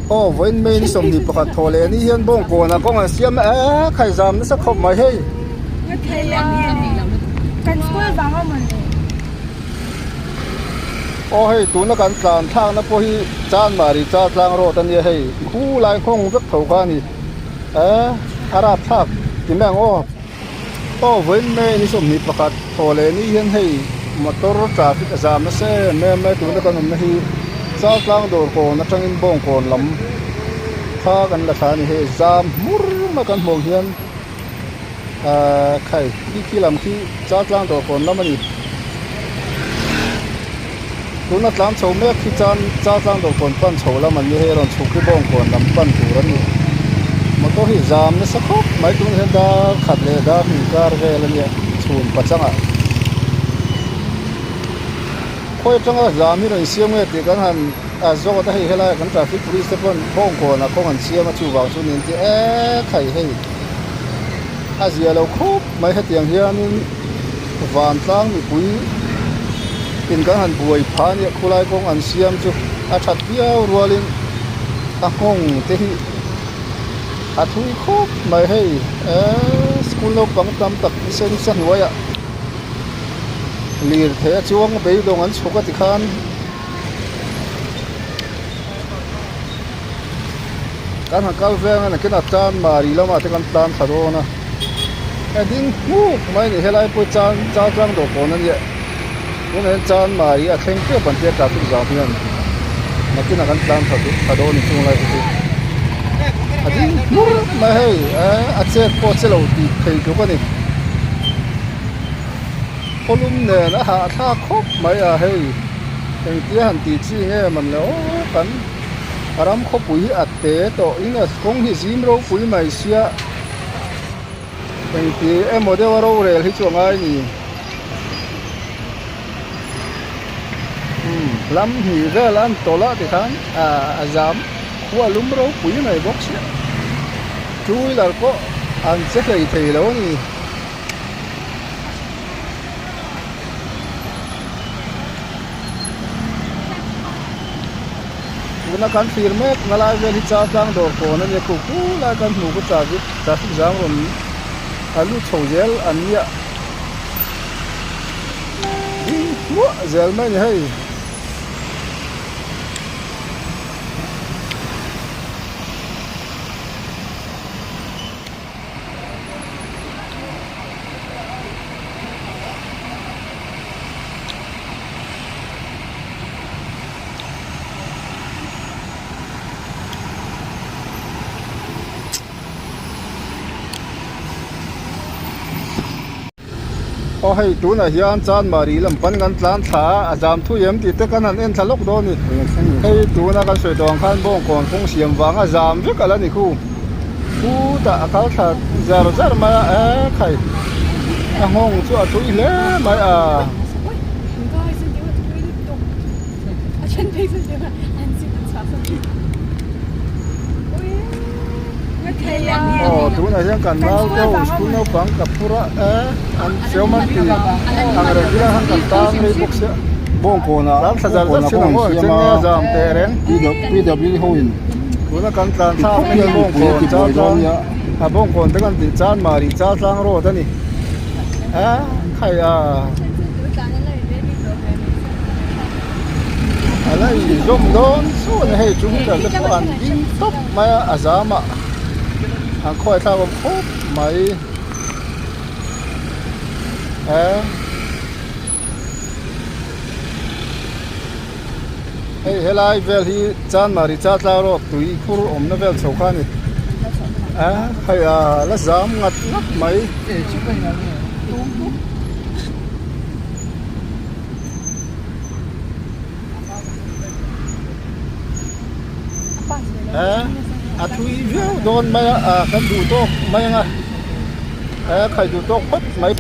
ô với mình sống đi bạc thô lệ ni hiền bông cô na con xiêm khai giảm nó sẽ không mày hay kan school bang man ô hay tụi nó cần làm thang nó bôi chan mà đi cha lang rồi tận hay khu lại không rất thầu qua nè Arab tháp thì mang ô với mình sống đi bạc thô lệ ni hiền hay motor traffic giảm nó sẽ mẹ tụi nó cần làm hay cha lang đồ cô nó trong in bông cô lắm phaกันละทานี่เฮจามมุรมากันมองเฮียนไข่ขี้ลำขี้จ้าจ้างตัวคนแล้วมันอีกตัวนัดล้างโฉมแม่ขี้จ้าจ้างตัวคนปั้นโฉแล้วมันนี่เฮรอนฉุกที่บ้องคนลำปั้นตัวแล้วนี่มันก็หิจามนี่สักครบไม่ตัวเห็นดาขัดเลยดาหิการเกลเนี่ยชูนปัจจังอ่ะค่อยจังอ่ะจามนี่เราเสียงเมื่อตีกันหันzo ta hei helai kan traffic police te pon bong ko na ko han siam chu wang chu nin ti khai hei azia lo khop mai ha tiang hian in van tlang ni pui in kan han buai pha ni khulai kong an siam chu a that piao rualin a hong te hi a thui khop mai hei school lo pang tam tak sen san waya lir the chuang be dong an chuka ti khan kan hakal veng na kina chan mari lama te kan plan tharo na ding mu mai ni helai po chan chang do ko na ye kun chan mari a thleng te ban te ta tu za hian na kina kan plan tharo ni chung lai tu ding mu mai hei a che po che lo ti thei ko ni kolum ne na ha tha khop mai a hei teng ti han ti chi nge man lo kan aram kho pui atte to inga kong hi zim ro pui mai sia teng ti model ro rel hi chuangai ni lam hi ra lan tola ti khan azam khua lum ro pui mai box chui lar ko an che thei lo ni na kan firme ngalai vel hi cha tlang dor ko na ne ku la kan hmu ko traffic jam ron alu chhozel ania wo zel mai ni hei ô hay tu na hian chan mari lam pan gan tlan tha azam thu yem ti te kan an en thalok do ni hay tu na kan soi dong khan bong kon khong siam wang azam vek ala ni khu ta akal tha zar ma khai a hong chu a thui le mai tu na hian kan nau ko school no bang ka pura an selman ti ang re gila han kan ta nei box bong ko na ram sa jar sa mo chen ne jam te ren pw hoin tu na kan tlan tha me bong ko cha cha bong ko te kan ti chan mari cha tlang ro ta ni khai alai zom don so ne hei chu ta le ko an din top ma azama ang khoi tha bom khop mai hey helai vel hi chan mari cha tla ro tui khur om na vel chokha ni khai la zam ngat mai chu bai na ni thui view don mai kan du to mai nga khai du to khat mai